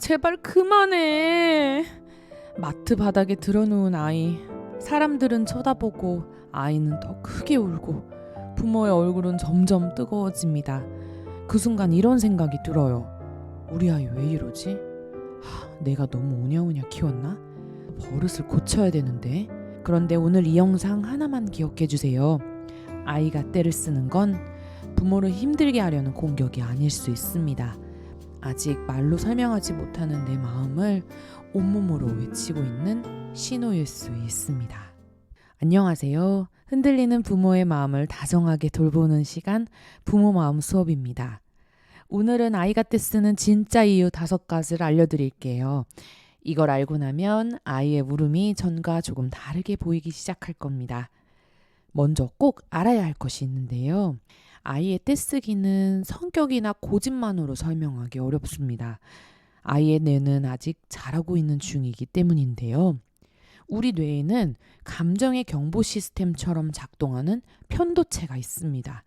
제발 그만해. 마트 바닥에 드러누운 아이. 사람들은 쳐다보고 아이는 더 크게 울고 부모의 얼굴은 점점 뜨거워집니다. 그 순간 이런 생각이 들어요. 우리 아이 왜 이러지? 내가 너무 오냐오냐 키웠나? 버릇을 고쳐야 되는데. 그런데 오늘 이 영상 하나만 기억해 주세요. 아이가 떼를 쓰는 건 부모를 힘들게 하려는 공격이 아닐 수 있습니다. 아직 말로 설명하지 못하는 내 마음을 온몸으로 외치고 있는 신호일 수 있습니다. 안녕하세요. 흔들리는 부모의 마음을 다정하게 돌보는 시간, 부모 마음 수업입니다. 오늘은 아이가 떼쓰는 진짜 이유 5가지를 알려드릴게요. 이걸 알고 나면 아이의 울음이 전과 조금 다르게 보이기 시작할 겁니다. 먼저 꼭 알아야 할 것이 있는데요. 아이의 떼쓰기는 성격이나 고집만으로 설명하기 어렵습니다. 아이의 뇌는 아직 자라고 있는 중이기 때문인데요. 우리 뇌에는 감정의 경보 시스템처럼 작동하는 편도체가 있습니다.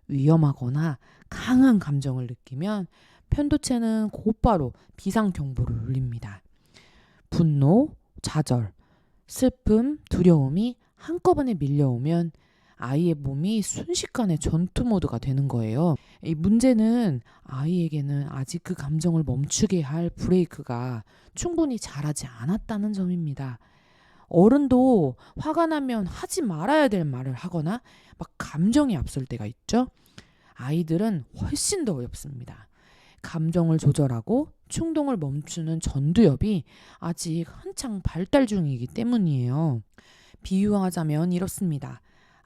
위험하거나 강한 감정을 느끼면 편도체는 곧바로 비상 경보를 울립니다. 분노, 좌절, 슬픔, 두려움이 한꺼번에 밀려오면 아이의 몸이 순식간에 전투 모드가 되는 거예요. 이 문제는 아이에게는 아직 그 감정을 멈추게 할 브레이크가 충분히 자라지 않았다는 점입니다. 어른도 화가 나면 하지 말아야 될 말을 하거나 막 감정이 앞설 때가 있죠. 아이들은 훨씬 더 어렵습니다. 감정을 조절하고 충동을 멈추는 전두엽이 아직 한창 발달 중이기 때문이에요. 비유하자면 이렇습니다.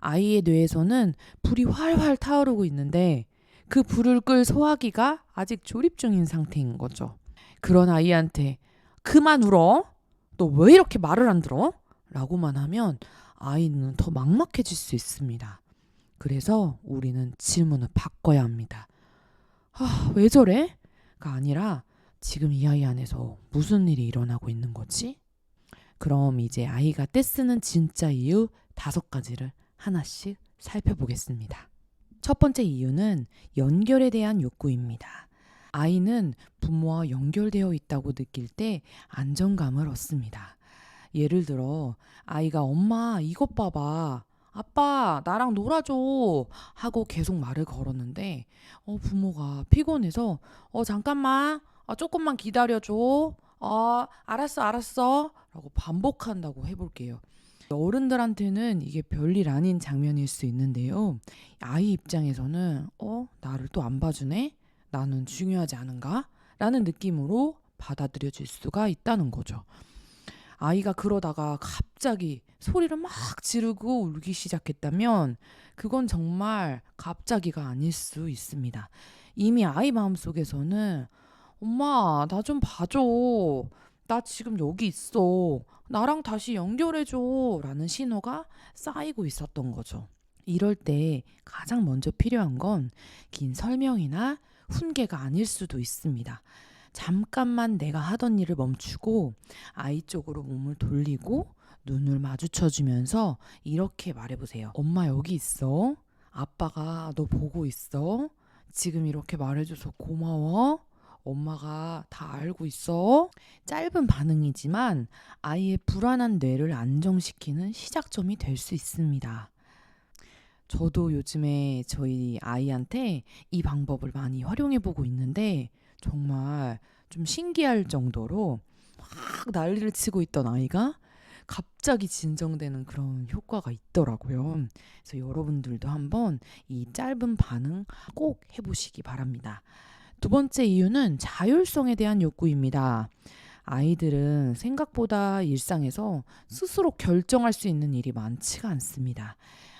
아이의 뇌에서는 불이 활활 타오르고 있는데 그 불을 끌 소화기가 아직 조립 중인 상태인 거죠. 그런 아이한테 그만 울어? 너 왜 이렇게 말을 안 들어? 라고만 하면 아이는 더 막막해질 수 있습니다. 그래서 우리는 질문을 바꿔야 합니다. 왜 저래? 가 아니라 지금 이 아이 안에서 무슨 일이 일어나고 있는 거지? 그럼 이제 아이가 떼쓰는 진짜 이유 5가지를 하나씩 살펴보겠습니다. 첫 번째 이유는 연결에 대한 욕구입니다. 아이는 부모와 연결되어 있다고 느낄 때 안정감을 얻습니다. 예를 들어 아이가 엄마 이것 봐봐, 아빠 나랑 놀아줘 하고 계속 말을 걸었는데 부모가 피곤해서 잠깐만 조금만 기다려줘, 알았어 라고 반복한다고 해볼게요. 어른들한테는 이게 별일 아닌 장면일 수 있는데요. 아이 입장에서는 나를 또 안 봐주네? 나는 중요하지 않은가? 라는 느낌으로 받아들여질 수가 있다는 거죠. 아이가 그러다가 갑자기 소리를 막 지르고 울기 시작했다면 그건 정말 갑자기가 아닐 수 있습니다. 이미 아이 마음속에서는 엄마 나 좀 봐줘, 나 지금 여기 있어, 나랑 다시 연결해줘 라는 신호가 쌓이고 있었던 거죠. 이럴 때 가장 먼저 필요한 건 긴 설명이나 훈계가 아닐 수도 있습니다. 잠깐만 내가 하던 일을 멈추고 아이 쪽으로 몸을 돌리고 눈을 마주쳐주면서 이렇게 말해보세요. 엄마 여기 있어. 아빠가 너 보고 있어. 지금 이렇게 말해줘서 고마워. 엄마가 다 알고 있어. 짧은 반응이지만 아이의 불안한 뇌를 안정시키는 시작점이 될 수 있습니다. 저도 요즘에 저희 아이한테 이 방법을 많이 활용해 보고 있는데 정말 좀 신기할 정도로 막 난리를 치고 있던 아이가 갑자기 진정되는 그런 효과가 있더라고요. 그래서 여러분들도 한번 이 짧은 반응 꼭 해보시기 바랍니다. 두 번째 이유는 자율성에 대한 욕구입니다. 아이들은 생각보다 일상에서 스스로 결정할 수 있는 일이 많지가 않습니다.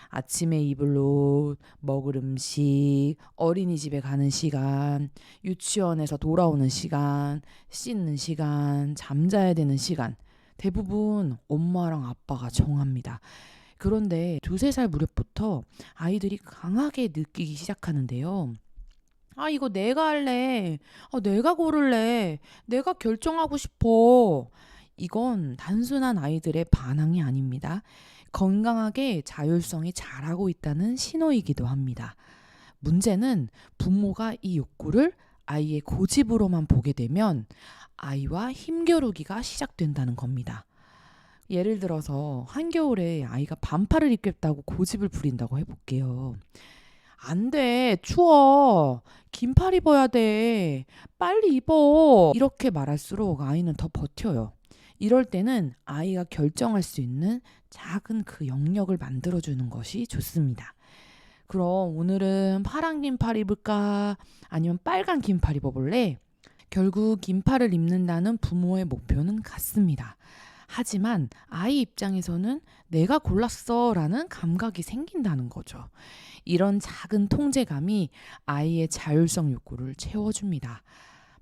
아침에 입을 옷, 먹을 음식, 어린이집에 가는 시간, 유치원에서 돌아오는 시간, 씻는 시간, 잠자야 되는 시간, 대부분 엄마랑 아빠가 정합니다. 그런데 2~3살 무렵부터 아이들이 강하게 느끼기 시작하는데요. 이거 내가 할래. 내가 고를래. 내가 결정하고 싶어. 이건 단순한 아이들의 반항이 아닙니다. 건강하게 자율성이 자라고 있다는 신호이기도 합니다. 문제는 부모가 이 욕구를 아이의 고집으로만 보게 되면 아이와 힘겨루기가 시작된다는 겁니다. 예를 들어서 한겨울에 아이가 반팔을 입겠다고 고집을 부린다고 해볼게요. 안 돼, 추워. 긴팔 입어야 돼. 빨리 입어. 이렇게 말할수록 아이는 더 버텨요. 이럴 때는 아이가 결정할 수 있는 작은 그 영역을 만들어주는 것이 좋습니다. 그럼 오늘은 파란 긴팔 입을까? 아니면 빨간 긴팔 입어볼래? 결국 긴팔을 입는다는 부모의 목표는 같습니다. 하지만 아이 입장에서는 내가 골랐어 라는 감각이 생긴다는 거죠. 이런 작은 통제감이 아이의 자율성 욕구를 채워줍니다.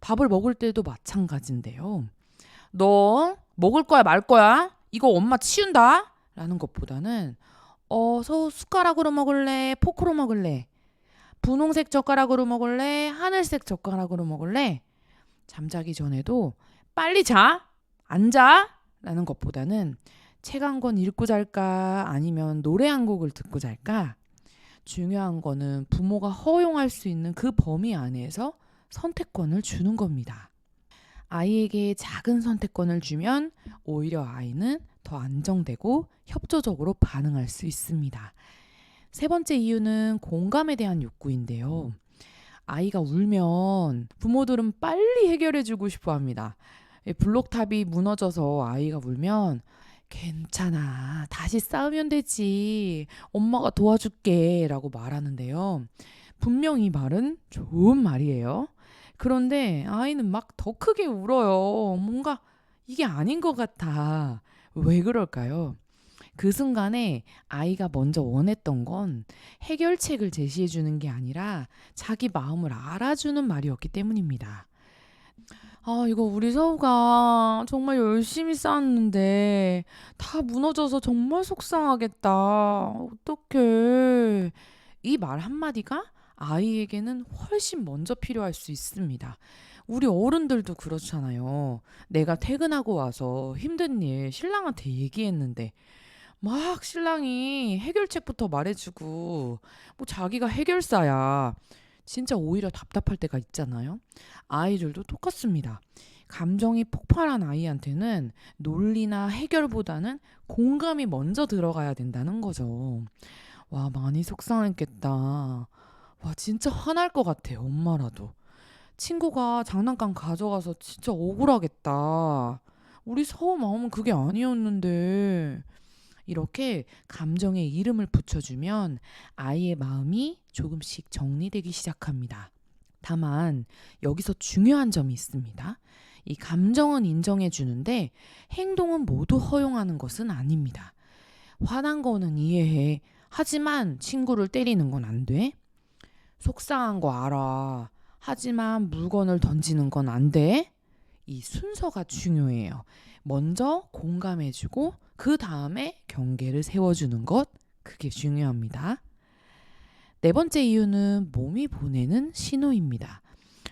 밥을 먹을 때도 마찬가지인데요. 너 먹을 거야 말 거야? 이거 엄마 치운다? 라는 것보다는 숟가락으로 먹을래? 포크로 먹을래? 분홍색 젓가락으로 먹을래? 하늘색 젓가락으로 먹을래? 잠자기 전에도 빨리 자? 안 자? 라는 것보다는 책 한 권 읽고 잘까? 아니면 노래 한 곡을 듣고 잘까? 중요한 거는 부모가 허용할 수 있는 그 범위 안에서 선택권을 주는 겁니다. 아이에게 작은 선택권을 주면 오히려 아이는 더 안정되고 협조적으로 반응할 수 있습니다. 세 번째 이유는 공감에 대한 욕구인데요. 아이가 울면 부모들은 빨리 해결해주고 싶어 합니다. 블록탑이 무너져서 아이가 울면 괜찮아, 다시 싸우면 되지, 엄마가 도와줄게 라고 말하는데요. 분명 이 말은 좋은 말이에요. 그런데 아이는 막 더 크게 울어요. 뭔가 이게 아닌 것 같아. 왜 그럴까요? 그 순간에 아이가 먼저 원했던 건 해결책을 제시해 주는 게 아니라 자기 마음을 알아주는 말이었기 때문입니다. 이거 우리 서우가 정말 열심히 쌓았는데 다 무너져서 정말 속상하겠다. 어떡해. 이 말 한마디가 아이에게는 훨씬 먼저 필요할 수 있습니다. 우리 어른들도 그렇잖아요. 내가 퇴근하고 와서 힘든 일 신랑한테 얘기했는데 막 신랑이 해결책부터 말해주고 뭐 자기가 해결사야. 진짜 오히려 답답할 때가 있잖아요. 아이들도 똑같습니다. 감정이 폭발한 아이한테는 논리나 해결보다는 공감이 먼저 들어가야 된다는 거죠. 와, 많이 속상했겠다. 와, 진짜 화날 것 같아, 엄마라도. 친구가 장난감 가져가서 진짜 억울하겠다. 우리 서우 마음은 그게 아니었는데. 이렇게 감정에 이름을 붙여주면 아이의 마음이 조금씩 정리되기 시작합니다. 다만 여기서 중요한 점이 있습니다. 이 감정은 인정해 주는데 행동은 모두 허용하는 것은 아닙니다. 화난 거는 이해해. 하지만 친구를 때리는 건 안 돼. 속상한 거 알아. 하지만 물건을 던지는 건 안 돼. 이 순서가 중요해요. 먼저 공감해주고 그 다음에 경계를 세워주는 것, 그게 중요합니다. 네 번째 이유는 몸이 보내는 신호입니다.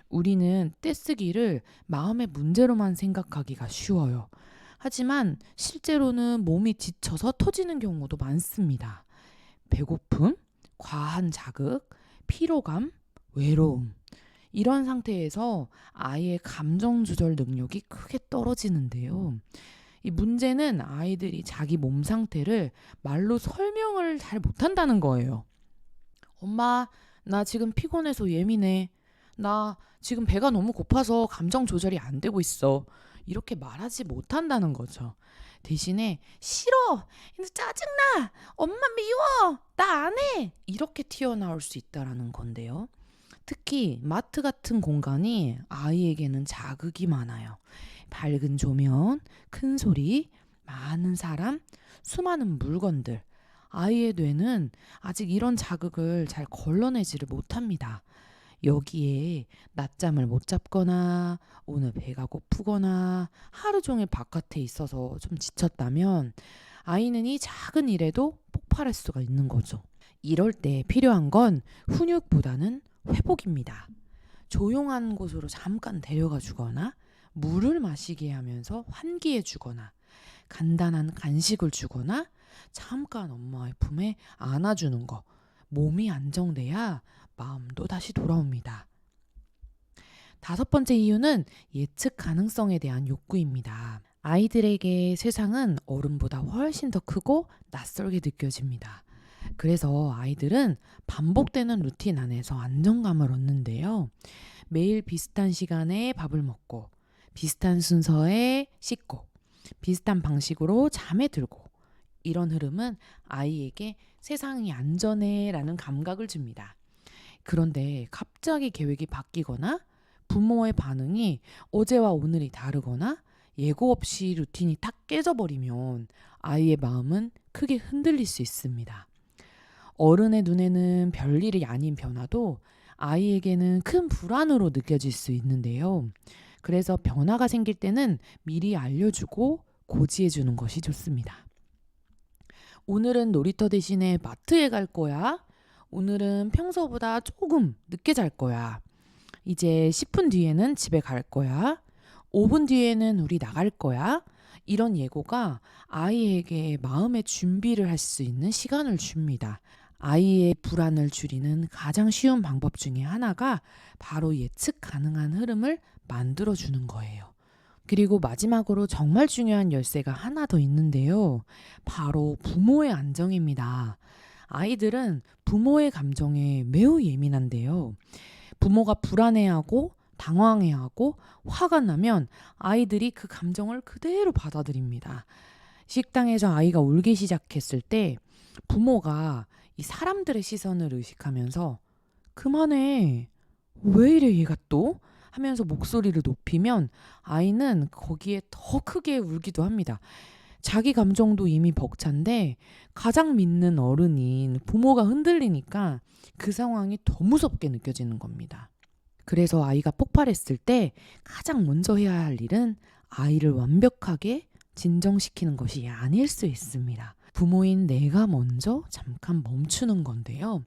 우리는 떼쓰기를 마음의 문제로만 생각하기가 쉬워요. 하지만 실제로는 몸이 지쳐서 터지는 경우도 많습니다. 배고픔, 과한 자극, 피로감, 외로움. 이런 상태에서 아이의 감정 조절 능력이 크게 떨어지는데요. 이 문제는 아이들이 자기 몸 상태를 말로 설명을 잘 못한다는 거예요. 엄마, 나 지금 피곤해서 예민해. 나 지금 배가 너무 고파서 감정 조절이 안 되고 있어. 이렇게 말하지 못한다는 거죠. 대신에 싫어, 짜증나, 엄마 미워, 나 안 해. 이렇게 튀어나올 수 있다는 건데요. 특히 마트 같은 공간이 아이에게는 자극이 많아요. 밝은 조명, 큰 소리, 많은 사람, 수많은 물건들. 아이의 뇌는 아직 이런 자극을 잘 걸러내지를 못합니다. 여기에 낮잠을 못 잡거나 오늘 배가 고프거나 하루 종일 바깥에 있어서 좀 지쳤다면 아이는 이 작은 일에도 폭발할 수가 있는 거죠. 이럴 때 필요한 건 훈육보다는 회복입니다. 조용한 곳으로 잠깐 데려가 주거나 물을 마시게 하면서 환기해 주거나 간단한 간식을 주거나 잠깐 엄마의 품에 안아주는 거. 몸이 안정돼야 마음도 다시 돌아옵니다. 다섯 번째 이유는 예측 가능성에 대한 욕구입니다. 아이들에게 세상은 어른보다 훨씬 더 크고 낯설게 느껴집니다. 그래서 아이들은 반복되는 루틴 안에서 안정감을 얻는데요. 매일 비슷한 시간에 밥을 먹고, 비슷한 순서에 씻고, 비슷한 방식으로 잠에 들고, 이런 흐름은 아이에게 세상이 안전해라는 감각을 줍니다. 그런데 갑자기 계획이 바뀌거나 부모의 반응이 어제와 오늘이 다르거나 예고 없이 루틴이 탁 깨져버리면 아이의 마음은 크게 흔들릴 수 있습니다. 어른의 눈에는 별일이 아닌 변화도 아이에게는 큰 불안으로 느껴질 수 있는데요. 그래서 변화가 생길 때는 미리 알려주고 고지해주는 것이 좋습니다. 오늘은 놀이터 대신에 마트에 갈 거야. 오늘은 평소보다 조금 늦게 잘 거야. 이제 10분 뒤에는 집에 갈 거야. 5분 뒤에는 우리 나갈 거야. 이런 예고가 아이에게 마음의 준비를 할 수 있는 시간을 줍니다. 아이의 불안을 줄이는 가장 쉬운 방법 중에 하나가 바로 예측 가능한 흐름을 만들어주는 거예요. 그리고 마지막으로 정말 중요한 열쇠가 하나 더 있는데요. 바로 부모의 안정입니다. 아이들은 부모의 감정에 매우 예민한데요. 부모가 불안해하고 당황해하고 화가 나면 아이들이 그 감정을 그대로 받아들입니다. 식당에서 아이가 울기 시작했을 때 부모가 이 사람들의 시선을 의식하면서 그만해. 왜 이래 얘가 또? 하면서 목소리를 높이면 아이는 거기에 더 크게 울기도 합니다. 자기 감정도 이미 벅찬데 가장 믿는 어른인 부모가 흔들리니까 그 상황이 더 무섭게 느껴지는 겁니다. 그래서 아이가 폭발했을 때 가장 먼저 해야 할 일은 아이를 완벽하게 진정시키는 것이 아닐 수 있습니다. 부모인 내가 먼저 잠깐 멈추는 건데요.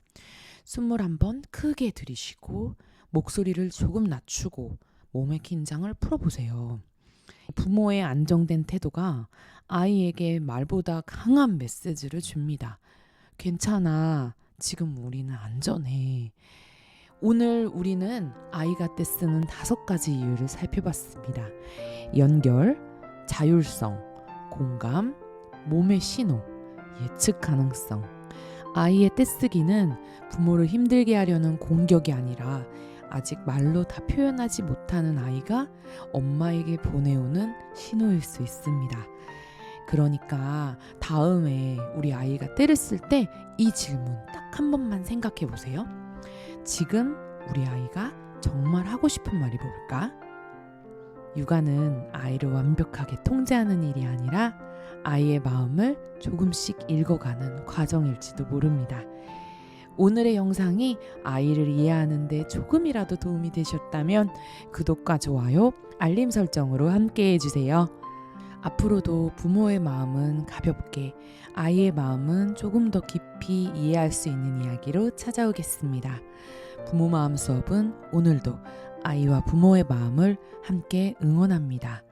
숨을 한번 크게 들이쉬고 목소리를 조금 낮추고 몸의 긴장을 풀어보세요. 부모의 안정된 태도가 아이에게 말보다 강한 메시지를 줍니다. 괜찮아. 지금 우리는 안전해. 오늘 우리는 아이가 때 쓰는 5가지 이유를 살펴봤습니다. 연결, 자율성, 공감, 몸의 신호, 예측 가능성. 아이의 떼쓰기는 부모를 힘들게 하려는 공격이 아니라 아직 말로 다 표현하지 못하는 아이가 엄마에게 보내오는 신호일 수 있습니다. 그러니까 다음에 우리 아이가 떼를 쓸 때 이 질문 딱 한 번만 생각해 보세요. 지금 우리 아이가 정말 하고 싶은 말이 뭘까? 육아는 아이를 완벽하게 통제하는 일이 아니라 아이의 마음을 조금씩 읽어가는 과정일지도 모릅니다. 오늘의 영상이 아이를 이해하는 데 조금이라도 도움이 되셨다면 구독과 좋아요, 알림 설정으로 함께 해주세요. 앞으로도 부모의 마음은 가볍게, 아이의 마음은 조금 더 깊이 이해할 수 있는 이야기로 찾아오겠습니다. 부모 마음 수업은 오늘도 아이와 부모의 마음을 함께 응원합니다.